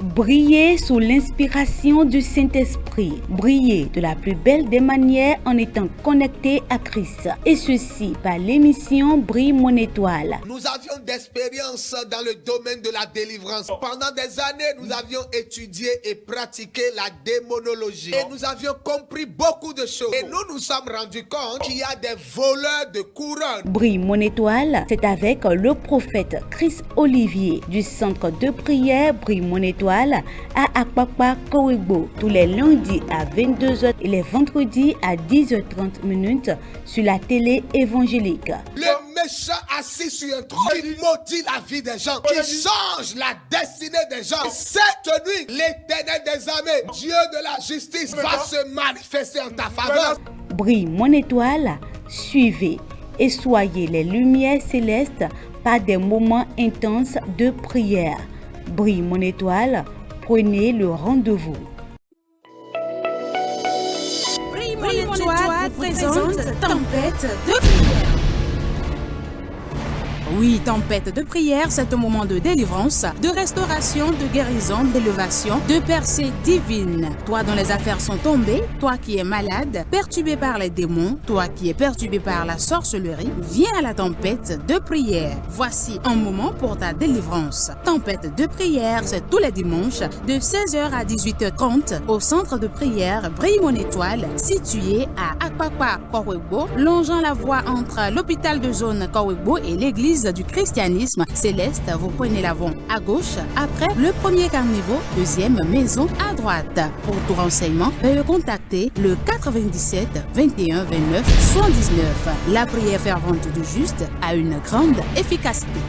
Briller sous l'inspiration du Saint-Esprit. Briller de la plus belle des manières en étant connecté à Christ. Et ceci par l'émission Brille mon étoile. Nous avions d'expérience dans le domaine de la délivrance. Pendant des années, nous avions étudié et pratiqué la démonologie. Et nous avions compris beaucoup de choses. Et nous nous sommes rendus compte qu'il y a des voleurs de couronnes. Brille mon étoile, c'est avec le prophète Chris Olivier du centre de prière Brille mon étoile à Akpakpa Kowegbo tous les lundis à 22h et les vendredis à 10h30 sur la télé évangélique. Le méchant assis sur un trône qui maudit la vie des gens, qui change la destinée des gens. Cette nuit, l'Éternel des armées, Dieu de la justice, va se manifester en ta faveur. Brille mon étoile, suivez et soyez les lumières célestes par des moments intenses de prière. Brille mon étoile, prenez le rendez-vous. Brille mon étoile présente Tempête de prière. Oui, tempête de prière, c'est un moment de délivrance, de restauration, de guérison, d'élévation, de percée divine. Toi dont les affaires sont tombées, toi qui es malade, perturbé par les démons, toi qui es perturbé par la sorcellerie, viens à la tempête de prière. Voici un moment pour ta délivrance. Tempête de prière, c'est tous les dimanches de 16h à 18h30 au centre de prière Brille mon étoile, situé à Akpakpa Kowegbo, longeant la voie entre l'hôpital de zone Kowegbo et l'église du christianisme céleste. Vous prenez l'avant à gauche après le premier carniveau, deuxième maison à droite. Pour tout renseignement, veuillez contacter le 97 21 29 79. La prière fervente du juste a une grande efficacité.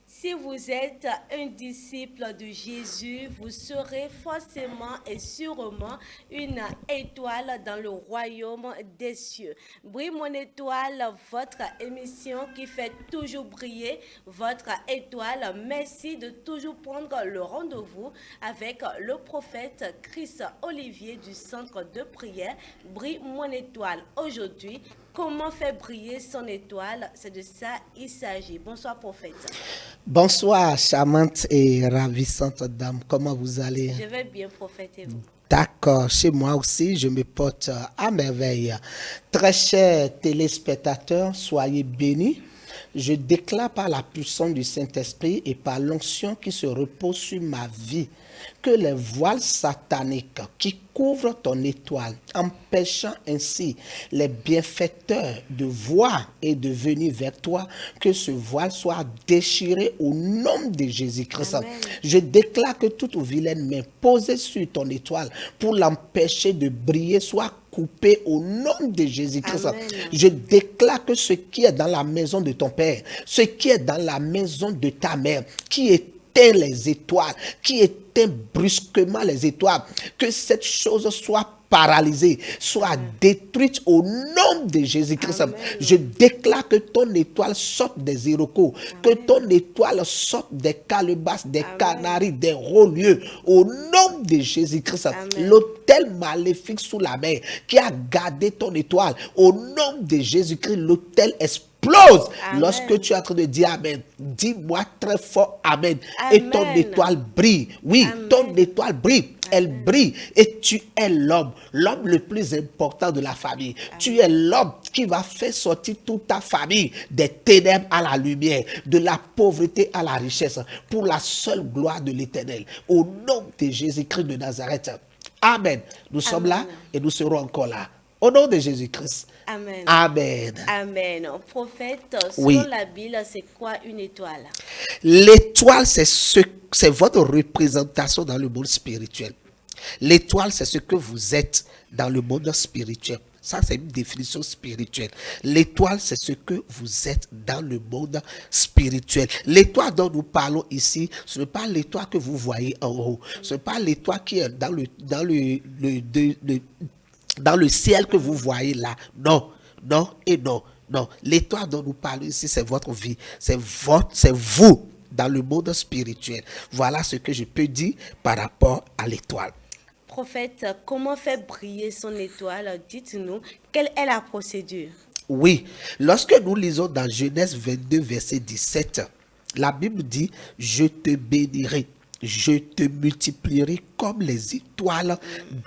Si vous êtes un disciple de Jésus, vous serez forcément et sûrement une étoile dans le royaume des cieux. Brille mon étoile, votre émission qui fait toujours briller votre étoile. Merci de toujours prendre le rendez-vous avec le prophète Chris Olivier du centre de prière Brille mon étoile. Aujourd'hui, comment faire briller son étoile? C'est de ça il s'agit. Bonsoir prophète. Bonsoir, charmante et ravissante dame. Comment vous allez? Je vais bien, prophète, et vous? D'accord, chez moi aussi, je me porte à merveille. Très chers téléspectateurs, soyez bénis. Je déclare par la puissance du Saint-Esprit et par l'onction qui se repose sur ma vie que les voiles sataniques qui couvrent ton étoile, empêchant ainsi les bienfaiteurs de voir et de venir vers toi, que ce voile soit déchiré au nom de Jésus-Christ. Amen. Je déclare que toute vilaine main posée sur ton étoile pour l'empêcher de briller soit coupé au nom de Jésus-Christ. Amen. Je déclare que ce qui est dans la maison de ton père, ce qui est dans la maison de ta mère, qui éteint les étoiles, qui éteint brusquement les étoiles, que cette chose soit paralysée, soit détruite au nom de Jésus-Christ. Amen. Je déclare que ton étoile sorte des irocos, que ton étoile sorte des calebasses, des canaris, des rôlieux, au nom de Jésus-Christ. Amen. L'autel maléfique sous la mer qui a gardé ton étoile, au nom de Jésus-Christ, l'autel explose. Amen. Lorsque tu es en train de dire Amen, dis-moi très fort Amen. Amen. Et ton étoile brille. Oui, Amen. ton étoile brille. Elle brille. Et tu es l'homme le plus important de la famille. Amen. Tu es l'homme qui va faire sortir toute ta famille des ténèbres à la lumière, de la pauvreté à la richesse, pour la seule gloire de l'Éternel. Au nom de Jésus-Christ de Nazareth. Amen. Nous sommes là et nous serons encore là. Au nom de Jésus-Christ. Amen. Amen. Amen. Prophète, selon Oui. la Bible, c'est quoi une étoile? L'étoile, c'est votre représentation dans le monde spirituel. L'étoile, c'est ce que vous êtes dans le monde spirituel. Ça, c'est une définition spirituelle. L'étoile, c'est ce que vous êtes dans le monde spirituel. L'étoile dont nous parlons ici, ce n'est pas l'étoile que vous voyez en haut. Ce n'est pas l'étoile qui est dans le ciel que vous voyez là. Non, non et non. Non, l'étoile dont nous parlons ici, c'est votre vie. C'est vous dans le monde spirituel. Voilà ce que je peux dire par rapport à l'étoile. Prophète, comment faire briller son étoile? Dites-nous, quelle est la procédure? Oui, lorsque nous lisons dans Genèse 22, verset 17, la Bible dit « Je te bénirai je te multiplierai comme les étoiles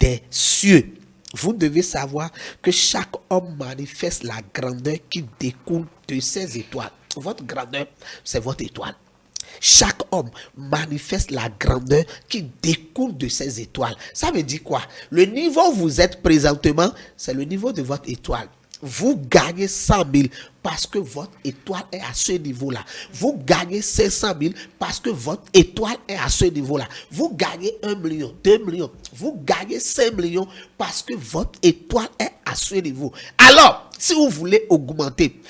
des cieux. Vous devez savoir que chaque homme manifeste la grandeur qui découle de ses étoiles. Votre grandeur, c'est votre étoile. Chaque homme manifeste la grandeur qui découle de ses étoiles. Ça veut dire quoi? Le niveau où vous êtes présentement, c'est le niveau de votre étoile. Vous gagnez 100 000 parce que votre étoile est à ce niveau-là. Vous gagnez 500 000 parce que votre étoile est à ce niveau-là. Vous gagnez 1 million, 2 millions. Vous gagnez 5 millions parce que votre étoile est à ce niveau. Alors, si vous voulez augmenter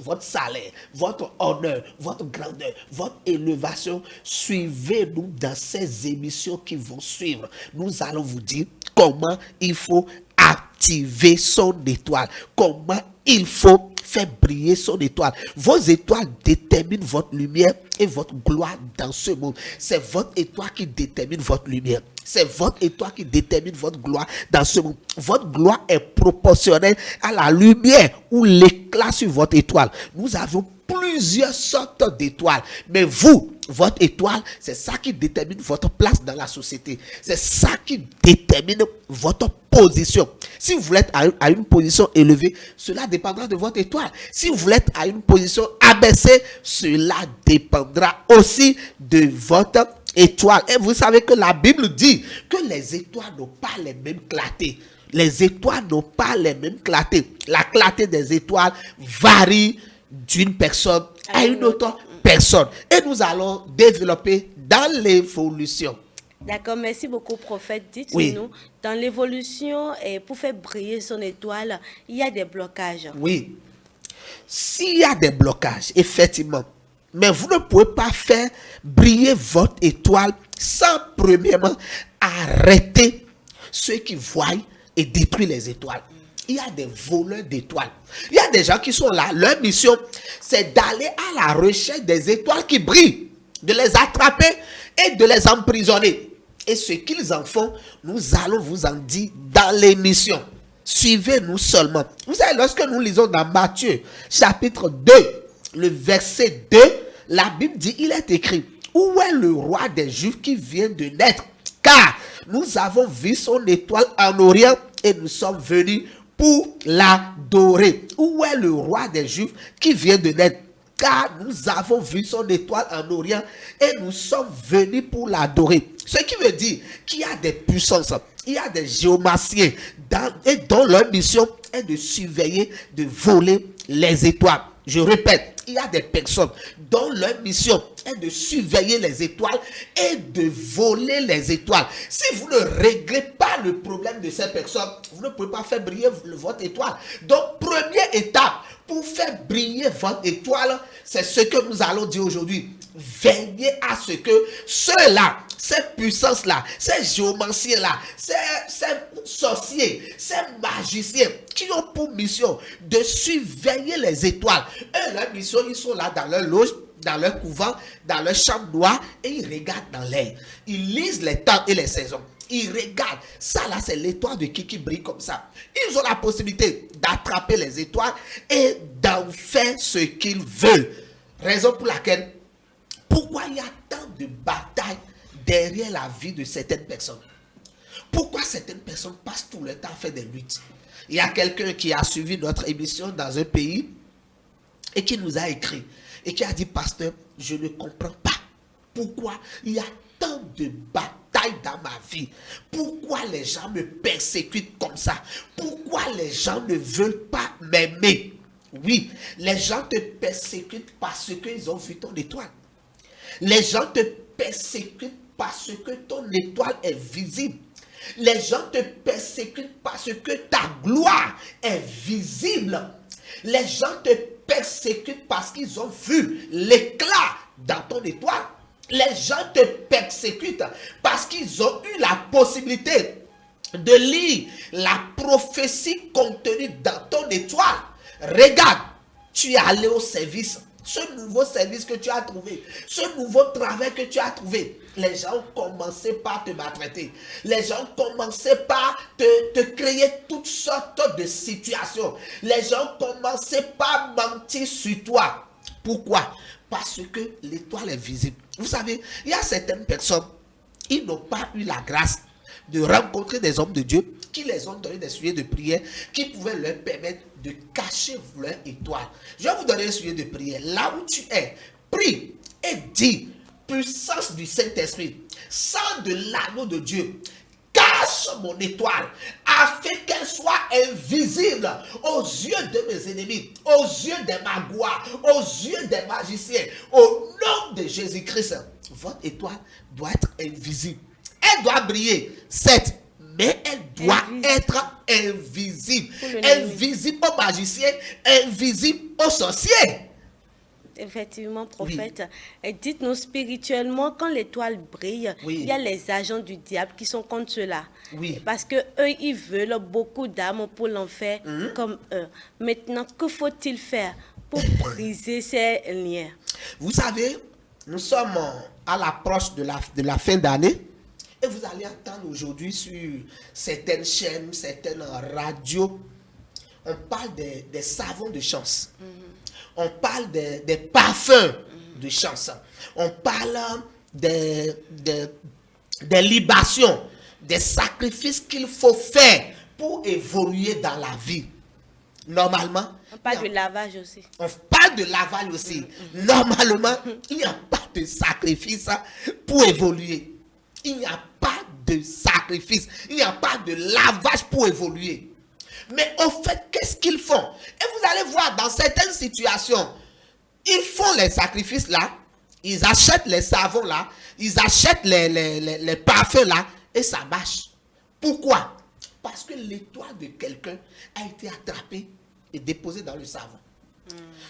votre salaire, votre honneur, votre grandeur, votre élévation, suivez-nous dans ces émissions qui vont suivre. Nous allons vous dire comment il faut activer son étoile, comment il faut faire briller son étoile. Vos étoiles déterminent votre lumière et votre gloire dans ce monde. C'est votre étoile qui détermine votre lumière. C'est votre étoile qui détermine votre gloire dans ce monde. Votre gloire est proportionnelle à la lumière ou l'éclat sur votre étoile. Nous avons plusieurs sortes d'étoiles. Mais vous, votre étoile, c'est ça qui détermine votre place dans la société. C'est ça qui détermine votre position. Si vous voulez être à une position élevée, cela dépendra de votre étoile. Si vous voulez être à une position abaissée, cela dépendra aussi de votre étoile. Et vous savez que la Bible dit que les étoiles n'ont pas les mêmes clartés. Les étoiles n'ont pas les mêmes clartés. La clarté des étoiles varie d'une personne à une autre personne. Et nous allons développer dans l'évolution. D'accord, merci beaucoup, prophète. Dites-nous, dans l'évolution, pour faire briller son étoile, il y a des blocages. Oui. S'il y a des blocages, effectivement, mais vous ne pouvez pas faire briller votre étoile sans premièrement arrêter ceux qui voient et détruisent les étoiles. Il y a des voleurs d'étoiles. Il y a des gens qui sont là. Leur mission, c'est d'aller à la recherche des étoiles qui brillent, de les attraper et de les emprisonner. Et ce qu'ils en font, nous allons vous en dire dans l'émission. Suivez-nous seulement. Vous savez, lorsque nous lisons dans Matthieu, chapitre 2, le verset 2, la Bible dit, il est écrit, où est le roi des Juifs qui vient de naître? Car nous avons vu son étoile en Orient et nous sommes venus pour l'adorer. Où est le roi des Juifs qui vient de naître? Car nous avons vu son étoile en Orient et nous sommes venus pour l'adorer. Ce qui veut dire qu'il y a des puissances, il y a des géomanciens dont leur mission est de surveiller, de voler les étoiles. Je répète, il y a des personnes dont leur mission est de surveiller les étoiles et de voler les étoiles. Si vous ne réglez pas le problème de ces personnes, vous ne pouvez pas faire briller votre étoile. Donc, première étape pour faire briller votre étoile, c'est ce que nous allons dire aujourd'hui. Veillez à ce que ceux-là, ces puissances-là, ces géomanciens-là, ces sorciers, ces magiciens qui ont pour mission de surveiller les étoiles. Eux, leur mission, ils sont là dans leur loge, dans leur couvent, dans leur chambre noire et ils regardent dans l'air. Ils lisent les temps et les saisons. Ils regardent. Ça là, c'est l'étoile de qui brille comme ça. Ils ont la possibilité d'attraper les étoiles et d'en faire ce qu'ils veulent. Raison pour laquelle, pourquoi il y a tant de batailles derrière la vie de certaines personnes? Pourquoi certaines personnes passent tout le temps à faire des luttes? Il y a quelqu'un qui a suivi notre émission dans un pays et qui nous a écrit et qui a dit, pasteur, je ne comprends pas pourquoi il y a tant de batailles dans ma vie. Pourquoi les gens me persécutent comme ça? Pourquoi les gens ne veulent pas m'aimer? Oui, les gens te persécutent parce qu'ils ont vu ton étoile. Les gens te persécutent parce que ton étoile est visible. Les gens te persécutent parce que ta gloire est visible. Les gens te persécutent parce qu'ils ont vu l'éclat dans ton étoile. Les gens te persécutent parce qu'ils ont eu la possibilité de lire la prophétie contenue dans ton étoile. Regarde, tu es allé au service. Ce nouveau service que tu as trouvé, ce nouveau travail que tu as trouvé, les gens ont commencé par te maltraiter. Les gens ont commencé par te créer toutes sortes de situations. Les gens ont commencé par mentir sur toi. Pourquoi? Parce que l'étoile est visible. Vous savez, il y a certaines personnes, ils n'ont pas eu la grâce de rencontrer des hommes de Dieu qui les ont donné des sujets de prière qui pouvaient leur permettre de cacher leur étoile. Je vais vous donner un sujet de prière. Là où tu es, prie et dis, puissance du Saint-Esprit, sang de l'anneau de Dieu, cache mon étoile afin qu'elle soit invisible aux yeux de mes ennemis, aux yeux des magouas, aux yeux des magiciens. Au nom de Jésus-Christ, votre étoile doit être invisible. Elle doit briller, certes, mais elle doit être invisible. Invisible aux magiciens, invisible aux sorciers. Effectivement, prophète. Oui. Dites-nous spirituellement, quand l'étoile brille, il y a les agents du diable qui sont contre cela. Oui. Parce que eux, ils veulent beaucoup d'âmes pour l'enfer comme eux. Maintenant, que faut-il faire pour briser ces liens? Vous savez, nous sommes à l'approche de la fin d'année. Et vous allez entendre aujourd'hui sur certaines chaînes, certaines radios, on parle des savons de chance. On parle des parfums de chance. On parle des libations, des sacrifices qu'il faut faire pour évoluer dans la vie. Normalement, on parle de lavage aussi. On parle de lavage aussi. Normalement, il n'y a pas de sacrifice pour évoluer. Il n'y a pas de sacrifice. Il n'y a pas de lavage pour évoluer. Mais au fait, qu'est-ce qu'ils font? Et vous allez voir dans certaines situations, ils font les sacrifices là, ils achètent les savons là, ils achètent les parfums là, et ça marche. Pourquoi? Parce que l'étoile de quelqu'un a été attrapée et déposée dans le savon.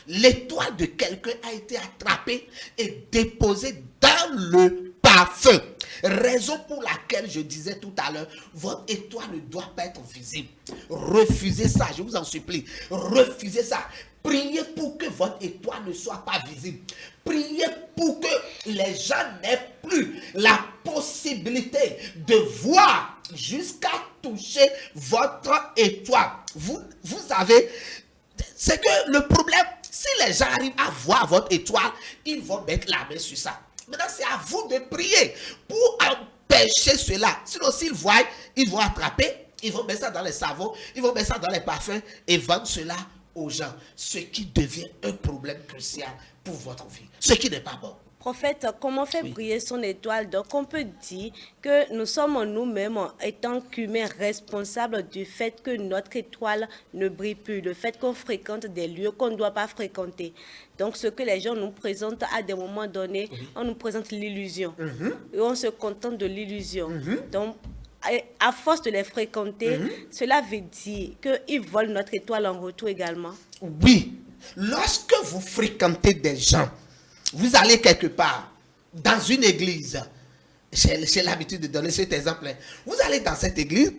L'étoile de quelqu'un a été attrapée et déposée dans le parfum. Raison pour laquelle je disais tout à l'heure, votre étoile ne doit pas être visible. Refusez ça, je vous en supplie. Refusez ça. Priez pour que votre étoile ne soit pas visible. Priez pour que les gens n'aient plus la possibilité de voir jusqu'à toucher votre étoile. Vous savez, c'est que le problème, si les gens arrivent à voir votre étoile, ils vont mettre la main sur ça. Maintenant, c'est à vous de prier pour empêcher cela. Sinon, s'ils voient, ils vont attraper, ils vont mettre ça dans les savons, ils vont mettre ça dans les parfums et vendre cela aux gens. Ce qui devient un problème crucial pour votre vie. Ce qui n'est pas bon. Prophète, comment faire briller son étoile? Donc, on peut dire que nous sommes nous-mêmes, étant qu'humains, responsables du fait que notre étoile ne brille plus, le fait qu'on fréquente des lieux qu'on ne doit pas fréquenter. Donc, ce que les gens nous présentent à des moments donnés, on nous présente l'illusion. Et on se contente de l'illusion. Donc, à force de les fréquenter, cela veut dire qu'ils volent notre étoile en retour également. Oui. Lorsque vous fréquentez des gens, vous allez quelque part, dans une église, j'ai l'habitude de donner cet exemple, vous allez dans cette église,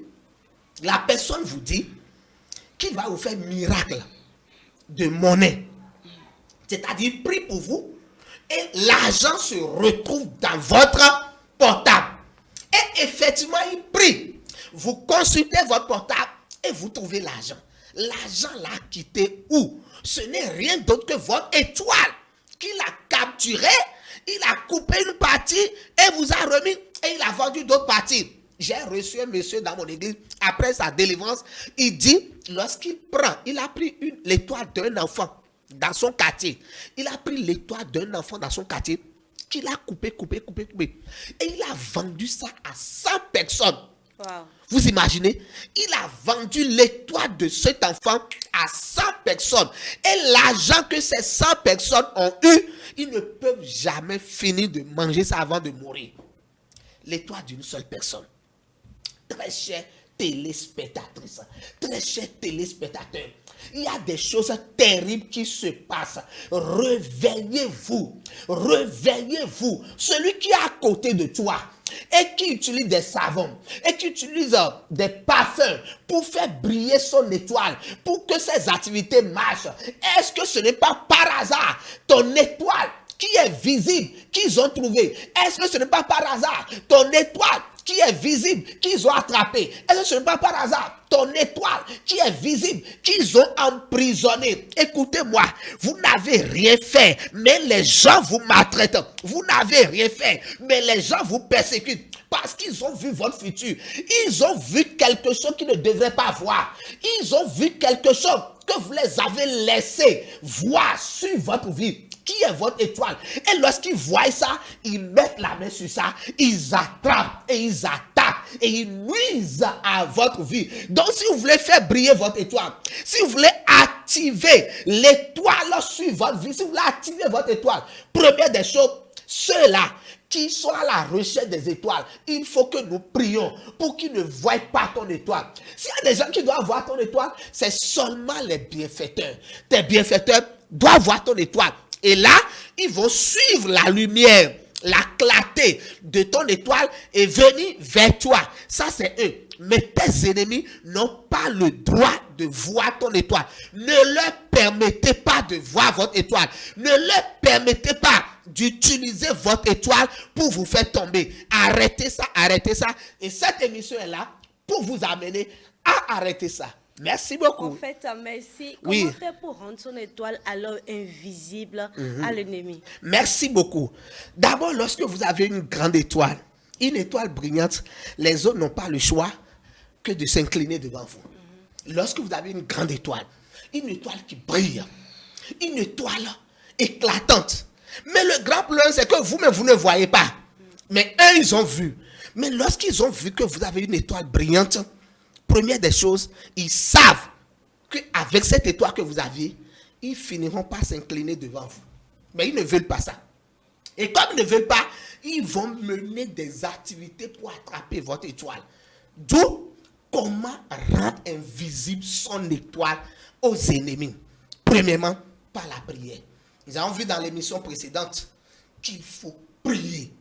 la personne vous dit qu'il va vous faire miracle de monnaie. C'est-à-dire, il prie pour vous et l'argent se retrouve dans votre portable. Et effectivement, il prie. Vous consultez votre portable et vous trouvez l'argent. L'argent l'a quitté où? Ce n'est rien d'autre que votre étoile qu'il a capturé, il a coupé une partie et vous a remis et il a vendu d'autres parties. J'ai reçu un monsieur dans mon église, après sa délivrance, il dit, lorsqu'il prend, il a pris l'étoile d'un enfant dans son quartier. Il a pris l'étoile d'un enfant dans son quartier, qu'il a coupé. Et il a vendu ça à 100 personnes. Wow. Vous imaginez? Il a vendu l'étoile de cet enfant à 100 personnes. Et l'argent que ces 100 personnes ont eu, ils ne peuvent jamais finir de manger ça avant de mourir. L'étoile d'une seule personne. Très chère téléspectatrice, très chers téléspectateurs, il y a des choses terribles qui se passent. Réveillez-vous. Réveillez-vous. Celui qui est à côté de toi et qui utilise des savons et qui utilise des parfums pour faire briller son étoile, pour que ses activités marchent, est-ce que ce n'est pas par hasard ton étoile qui est visible, qu'ils ont trouvé? Est-ce que ce n'est pas par hasard ton étoile qui est visible, qu'ils ont attrapé. Est-ce que ce n'est pas par hasard ton étoile qui est visible, qu'ils ont emprisonné? Écoutez-moi, vous n'avez rien fait, mais les gens vous maltraitent. Vous n'avez rien fait, mais les gens vous persécutent. Parce qu'ils ont vu votre futur. Ils ont vu quelque chose qu'ils ne devraient pas voir. Ils ont vu quelque chose que vous les avez laissé voir sur votre vie. Qui est votre étoile? Et lorsqu'ils voient ça, ils mettent la main sur ça, ils attrapent et ils attaquent et ils nuisent à votre vie. Donc si vous voulez faire briller votre étoile, si vous voulez activer l'étoile sur votre vie, si vous voulez activer votre étoile, première des choses, ceux-là qui sont à la recherche des étoiles, il faut que nous prions pour qu'ils ne voient pas ton étoile. S'il y a des gens qui doivent voir ton étoile, c'est seulement les bienfaiteurs. Tes bienfaiteurs doivent voir ton étoile. Et là, ils vont suivre la lumière, la clarté de ton étoile et venir vers toi. Ça, c'est eux. Mais tes ennemis n'ont pas le droit de voir ton étoile. Ne leur permettez pas de voir votre étoile. Ne leur permettez pas d'utiliser votre étoile pour vous faire tomber. Arrêtez ça, arrêtez ça. Et cette émission est là pour vous amener à arrêter ça. Merci beaucoup. En fait, merci. Oui. Comment faire pour rendre son étoile alors invisible à l'ennemi? Merci beaucoup. D'abord, lorsque vous avez une grande étoile, une étoile brillante, les autres n'ont pas le choix que de s'incliner devant vous. Lorsque vous avez une grande étoile, une étoile qui brille, une étoile éclatante. Mais le grand problème, c'est que vous-même, vous ne voyez pas. Mais eux, ils ont vu. Mais lorsqu'ils ont vu que vous avez une étoile brillante, première des choses, ils savent qu'avec cette étoile que vous aviez, ils finiront par s'incliner devant vous. Mais ils ne veulent pas ça. Et comme ils ne veulent pas, ils vont mener des activités pour attraper votre étoile. D'où, comment rendre invisible son étoile aux ennemis? Premièrement, par la prière. Nous avons vu dans l'émission précédente qu'il faut prier.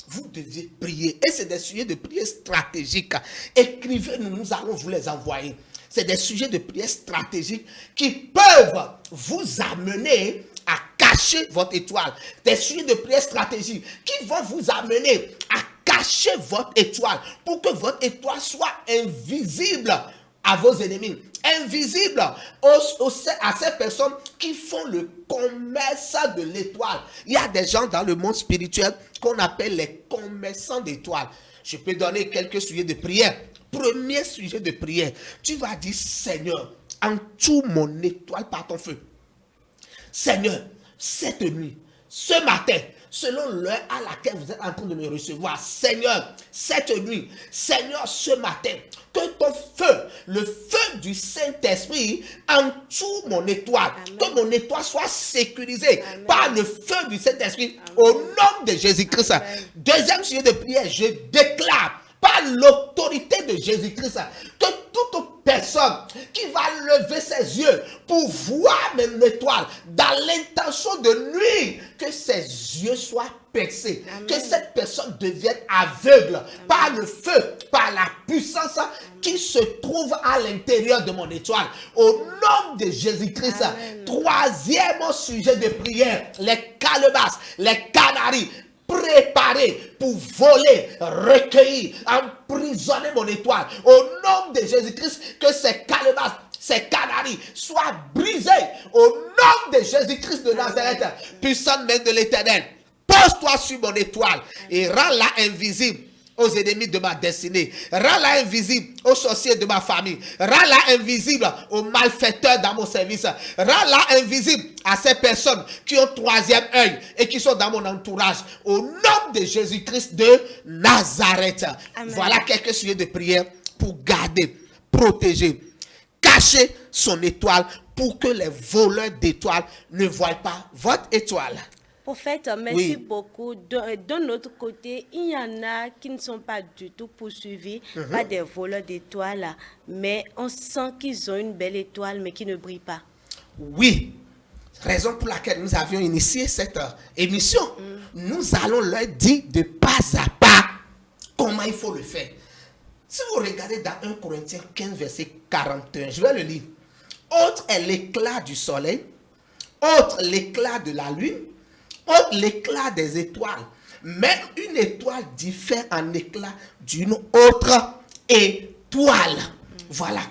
Vous devez prier. Et c'est des sujets de prière stratégiques. Écrivez-nous, nous allons vous les envoyer. C'est des sujets de prière stratégiques qui peuvent vous amener à cacher votre étoile. Des sujets de prière stratégiques qui vont vous amener à cacher votre étoile pour que votre étoile soit invisible à vos ennemis, invisible à ces personnes qui font le commerce de l'étoile. Il y a des gens dans le monde spirituel qu'on appelle les commerçants d'étoiles. Je peux donner quelques sujets de prière. Premier sujet de prière, tu vas dire: Seigneur, entoure mon étoile par ton feu. Seigneur, cette nuit, ce matin, selon l'heure à laquelle vous êtes en train de me recevoir, Seigneur, cette nuit, Seigneur, ce matin, que ton feu, le feu du Saint-Esprit, entoure mon étoile. Amen. Que mon étoile soit sécurisée. Amen. Par le feu du Saint-Esprit. Au nom de Jésus-Christ. Deuxième sujet de prière, je déclare par l'autorité de Jésus-Christ que toute personne qui va lever ses yeux pour voir mon étoile dans l'intention de nuire, que ses yeux soient percés. Amen. Que cette personne devienne aveugle. Amen. Par le feu, par la puissance qui se trouve à l'intérieur de mon étoile. Au nom de Jésus-Christ. Troisième sujet de prière, les calebasses, les canaries, préparés pour voler, recueillir, emprisonner mon étoile. Au nom de Jésus-Christ, que ces calebasses, ces canaries soient brisées. Au nom de Jésus-Christ de Nazareth, puissante main de l'Éternel, pose-toi sur mon étoile et rends-la invisible aux ennemis de ma destinée. Rends-la invisible aux sorciers de ma famille. Rends-la invisible aux malfaiteurs dans mon service. Rends-la invisible à ces personnes qui ont troisième œil et qui sont dans mon entourage. Au nom de Jésus-Christ de Nazareth. Amen. Voilà quelques sujets de prière pour garder, protéger, cacher son étoile pour que les voleurs d'étoiles ne voient pas votre étoile. Prophète, merci beaucoup. De notre côté, il y en a qui ne sont pas du tout poursuivis par des voleurs d'étoiles, mais on sent qu'ils ont une belle étoile, mais qui ne brille pas. Oui, raison pour laquelle nous avions initié cette émission. Nous allons leur dire de pas à pas comment il faut le faire. Si vous regardez dans 1 Corinthiens 15, verset 41, je vais le lire. Autre est l'éclat du soleil, autre l'éclat de la lune, l'éclat des étoiles. Mais une étoile diffère en éclat d'une autre étoile. Voilà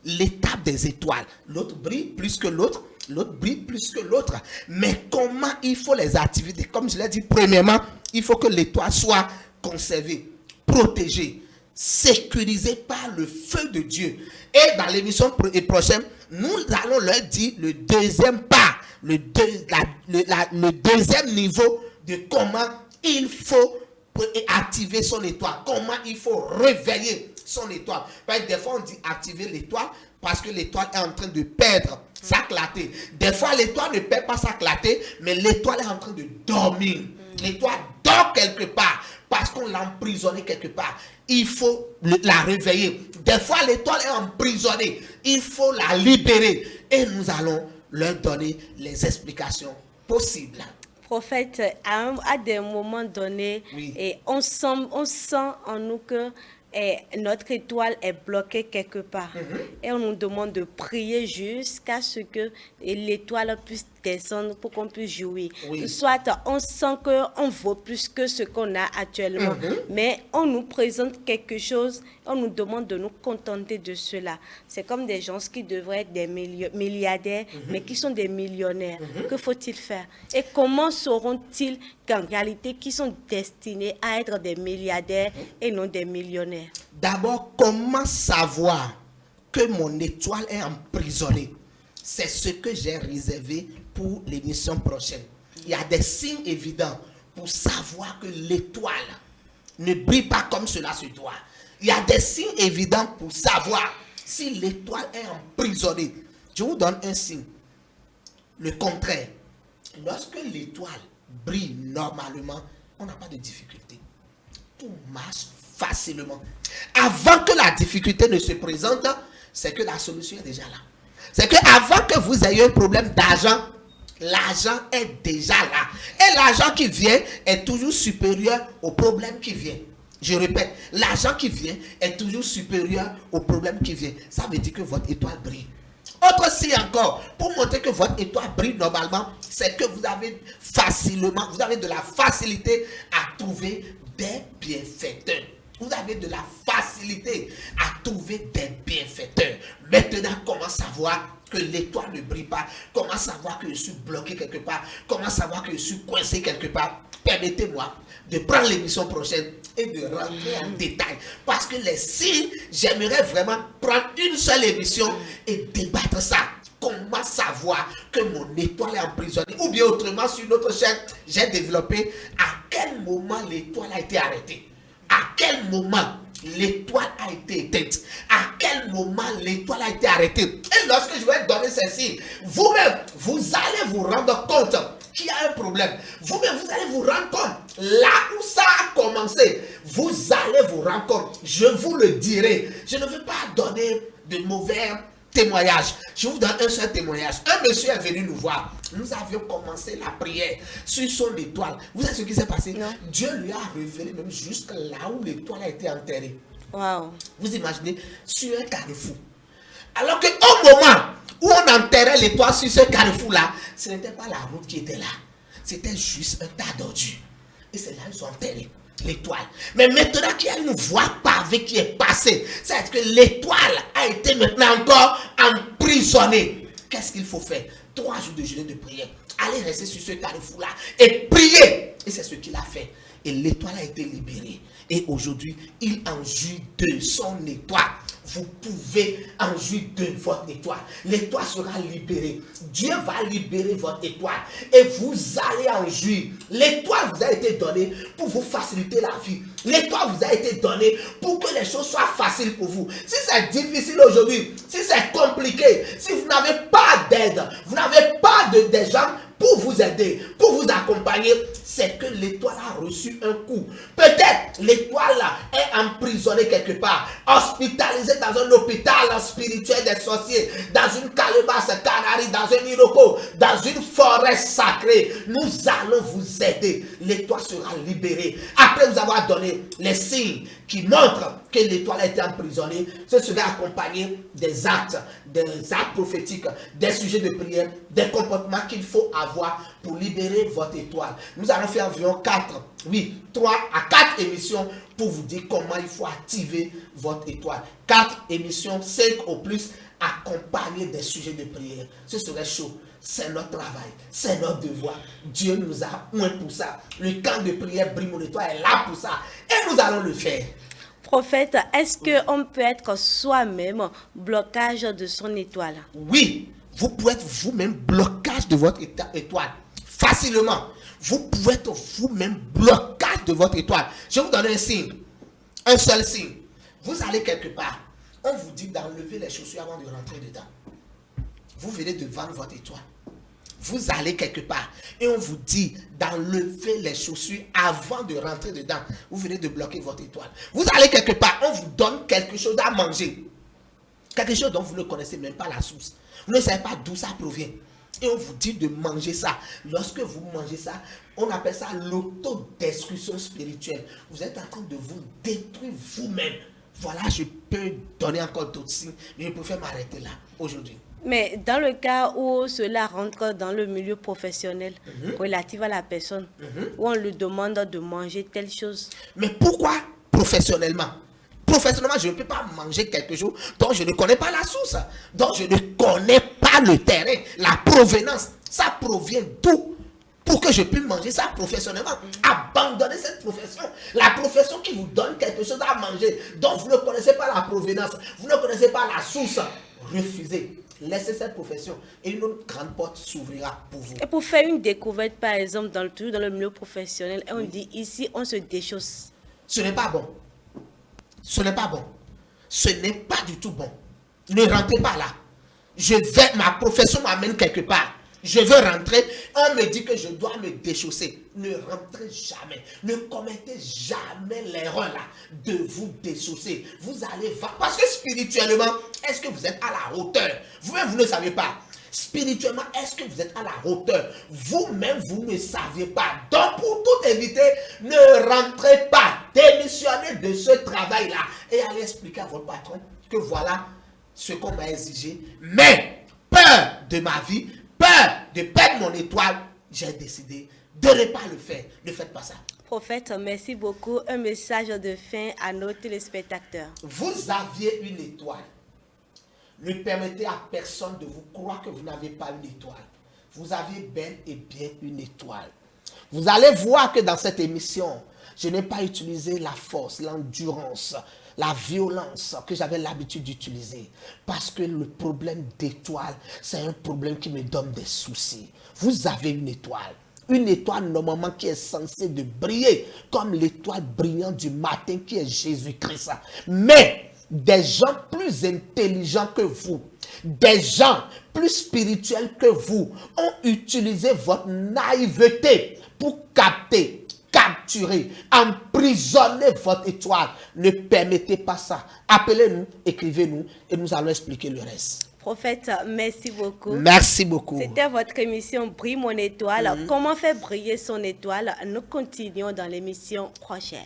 l'étape des étoiles. L'autre brille plus que l'autre. L'autre brille plus que l'autre. Mais comment il faut les activer? Comme je l'ai dit, premièrement, il faut que l'étoile soit conservée, protégée, sécurisée par le feu de Dieu. Et dans l'émission prochaine, nous allons leur dire le deuxième pas, le deuxième niveau de comment il faut activer son étoile, comment il faut réveiller son étoile. Parce que des fois, on dit activer l'étoile parce que l'étoile est en train de perdre sa clarté. Des fois, l'étoile ne perd pas sa clarté, mais l'étoile est en train de dormir. L'étoile dort quelque part parce qu'on l'a emprisonnée quelque part. Il faut la réveiller. Des fois, l'étoile est emprisonnée. Il faut la libérer. Et nous allons leur donner les explications possibles. Prophète, à des moments donnés, Oui. et on sent en nous que notre étoile est bloquée quelque part. Et on nous demande de prier jusqu'à ce que l'étoile puisse descendre pour qu'on puisse jouir. Oui. Soit on sent qu'on vaut plus que ce qu'on a actuellement, mais on nous présente quelque chose, on nous demande de nous contenter de cela. C'est comme des gens qui devraient être des milliardaires, mais qui sont des millionnaires. Que faut-il faire? Et comment sauront-ils qu'en réalité, qui sont destinés à être des milliardaires et non des millionnaires? D'abord, comment savoir que mon étoile est emprisonnée? C'est ce que j'ai réservé pour l'émission prochaine. Il y a des signes évidents pour savoir que l'étoile ne brille pas comme cela se doit. Il y a des signes évidents pour savoir si l'étoile est emprisonnée. Je vous donne un signe. Le contraire. Lorsque l'étoile brille normalement, on n'a pas de difficulté. Tout marche facilement. Avant que la difficulté ne se présente, c'est que la solution est déjà là. C'est qu'avant que vous ayez un problème d'argent, l'argent est déjà là. Et l'argent qui vient est toujours supérieur au problème qui vient. Je répète, l'argent qui vient est toujours supérieur au problème qui vient. Ça veut dire que votre étoile brille. Autre signe encore, pour montrer que votre étoile brille normalement, c'est que vous avez de la facilité à trouver des bienfaiteurs. Vous avez de la facilité à trouver des bienfaiteurs. Maintenant, comment savoir que l'étoile ne brille pas? Comment savoir que je suis bloqué quelque part? Comment savoir que je suis coincé quelque part? Permettez-moi de prendre l'émission prochaine et de rentrer en détail. Parce que les signes, j'aimerais vraiment prendre une seule émission et débattre ça. Comment savoir que mon étoile est emprisonnée? Ou bien autrement, sur notre chaîne, j'ai développé à quel moment l'étoile a été arrêtée. À quel moment l'étoile a été éteinte? À quel moment l'étoile a été arrêtée? Et lorsque je vais donner ceci, vous-même, vous allez vous rendre compte qu'il y a un problème. Vous-même, vous allez vous rendre compte. Là où ça a commencé, vous allez vous rendre compte. Je vous le dirai. Je ne veux pas donner de mauvais témoignages. Je vous donne un seul témoignage. Un monsieur est venu nous voir. Nous avions commencé la prière sur son étoile. Vous savez ce qui s'est passé? Non. Dieu lui a révélé même jusqu'à là où l'étoile a été enterrée. Wow. Vous imaginez, sur un carrefour. Alors qu'au moment où on enterrait l'étoile sur ce carrefour-là, ce n'était pas la route qui était là. C'était juste un tas d'ordures. Et c'est là qu'ils ont enterré l'étoile. Mais maintenant qu'il y a une voie pavée qui est passée, c'est que l'étoile a été maintenant encore emprisonnée. Qu'est-ce qu'il faut faire? 3 jours de jeûne de prière. Allez rester sur ce carrefour-là et prier. Et c'est ce qu'il a fait. Et l'étoile a été libérée. Et aujourd'hui, il en jouit de son étoile. Vous pouvez en jouir de votre étoile. L'étoile sera libérée. Dieu va libérer votre étoile. Et vous allez en jouir. L'étoile vous a été donnée pour vous faciliter la vie. L'étoile vous a été donnée pour que les choses soient faciles pour vous. Si c'est difficile aujourd'hui, si c'est compliqué, si vous n'avez pas d'aide, vous n'avez pas des gens pour vous aider, pour vous accompagner, c'est que l'étoile a reçu un coup. Peut-être l'étoile est emprisonnée quelque part, hospitalisée dans un hôpital spirituel des sorciers, dans une calebasse canarie, dans un iroko, dans une forêt sacrée. Nous allons vous aider. L'étoile sera libérée. Après vous avoir donné les signes qui montrent que l'étoile a été emprisonnée, ce sera accompagné des actes prophétiques, des sujets de prière, des comportements qu'il faut avoir voie pour libérer votre étoile. Nous allons faire environ 3 à 4 émissions pour vous dire comment il faut activer votre étoile. 4 émissions, 5 au plus, accompagnées des sujets de prière. Ce serait chaud. C'est notre travail, c'est notre devoir. Dieu nous a oint pour ça. Le camp de prière Brille mon étoile est là pour ça. Et nous allons le faire. Prophète, est-ce qu'on peut être soi-même blocage de son étoile? Oui, vous pouvez être vous-même blocage de votre étoile. Facilement. Vous pouvez être vous-même blocage de votre étoile. Je vais vous donner un signe. Un seul signe. Vous allez quelque part. On vous dit d'enlever les chaussures avant de rentrer dedans. Vous venez de vendre votre étoile. Vous allez quelque part et on vous dit d'enlever les chaussures avant de rentrer dedans. Vous venez de bloquer votre étoile. Vous allez quelque part, on vous donne quelque chose à manger. Quelque chose dont vous ne connaissez même pas la source. Vous ne savez pas d'où ça provient. Et on vous dit de manger ça. Lorsque vous mangez ça, on appelle ça l'autodestruction spirituelle. Vous êtes en train de vous détruire vous-même. Voilà, je peux donner encore d'autres signes, mais je préfère m'arrêter là aujourd'hui. Mais dans le cas où cela rentre dans le milieu professionnel, relatif à la personne, où on lui demande de manger telle chose. Mais pourquoi professionnellement? Professionnellement, je ne peux pas manger quelque chose dont je ne connais pas la source, dont je ne connais pas le terrain, la provenance. Ça provient d'où? Pour que je puisse manger ça professionnellement. Abandonnez cette profession. La profession qui vous donne quelque chose à manger, dont vous ne connaissez pas la provenance, vous ne connaissez pas la source. Refusez. Laissez cette profession et une autre grande porte s'ouvrira pour vous. Et pour faire une découverte, par exemple, dans le milieu professionnel, et on dit ici, on se déchausse. Ce n'est pas bon. Ce n'est pas bon. Ce n'est pas du tout bon. Ne rentrez pas là. Ma profession m'amène quelque part. Je veux rentrer. On me dit que je dois me déchausser. Ne rentrez jamais. Ne commettez jamais l'erreur là de vous déchausser. Vous allez voir. Parce que spirituellement, est-ce que vous êtes à la hauteur? Vous-même, vous ne savez pas. Spirituellement, est-ce que vous êtes à la hauteur? Vous-même, vous ne saviez pas. Donc, pour tout éviter, ne rentrez pas. Démissionnez de ce travail-là. Et allez expliquer à votre patron que voilà ce qu'on m'a exigé. Mais, peur de ma vie, peur de perdre mon étoile, j'ai décidé de ne pas le faire. Ne faites pas ça. Prophète, merci beaucoup. Un message de fin à nos téléspectateurs. Vous aviez une étoile. Ne permettez à personne de vous croire que vous n'avez pas une étoile. Vous avez bel et bien une étoile. Vous allez voir que dans cette émission, je n'ai pas utilisé la force, l'endurance, la violence que j'avais l'habitude d'utiliser. Parce que le problème d'étoile, c'est un problème qui me donne des soucis. Vous avez une étoile. Une étoile normalement qui est censée de briller comme l'étoile brillante du matin qui est Jésus-Christ. Mais des gens plus intelligents que vous, des gens plus spirituels que vous ont utilisé votre naïveté pour capturer, emprisonner votre étoile. Ne permettez pas ça. Appelez-nous, écrivez-nous et nous allons expliquer le reste. Prophète, merci beaucoup. Merci beaucoup. C'était votre émission Brille mon étoile. Comment faire briller son étoile? Nous continuons dans l'émission prochaine.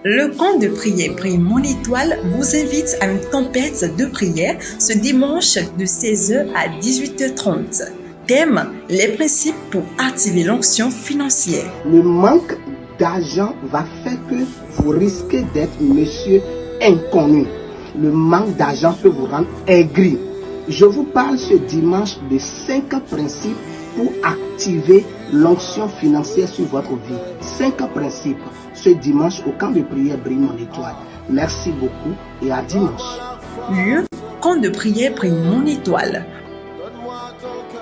Le camp de prière Brille mon étoile vous invite à une tempête de prière ce dimanche de 16h à 18h30. Thème, les principes pour activer l'onction financière. Le manque d'argent va faire que vous risquez d'être monsieur inconnu. Le manque d'argent peut vous rendre aigri. Je vous parle ce dimanche de 5 principes pour activer l'onction financière sur votre vie. 5 principes ce dimanche au camp de prière Brille mon étoile. Merci beaucoup et à dimanche. Le camp de prière Brille mon étoile.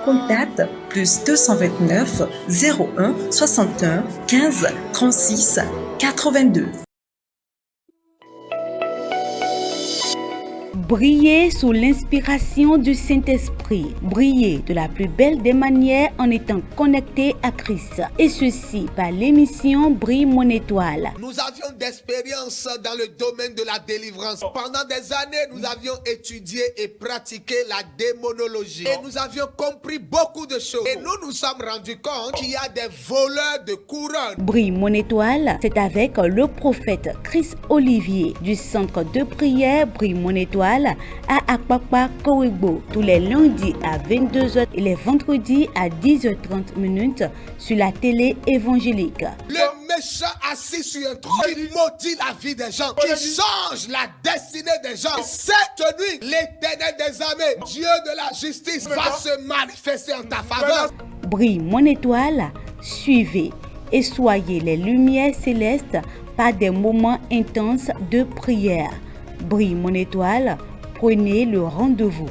Contact plus 229 01 61 15 36 82. Briller sous l'inspiration du Saint-Esprit. Briller de la plus belle des manières en étant connecté à Christ. Et ceci par l'émission Brille mon étoile. Nous avions d'expérience dans le domaine de la délivrance. Pendant des années, nous avions étudié et pratiqué la démonologie. Et nous avions compris beaucoup de choses. Et nous nous sommes rendus compte qu'il y a des voleurs de couronnes. Brille mon étoile, c'est avec le prophète Chris Olivier du centre de prière Brille mon étoile étoile à Akpakpa Kowegbo tous les lundis à 22h et les vendredis à 10h30 sur la télé évangélique. Le méchant assis sur un trône qui maudit la vie des gens, qui change la destinée des gens. Cette nuit, l'Éternel des armées, Dieu de la justice, va se manifester en ta faveur. Brille mon étoile, suivez et soyez les lumières célestes par des moments intenses de prière. Brille mon étoile, prenez le rendez-vous.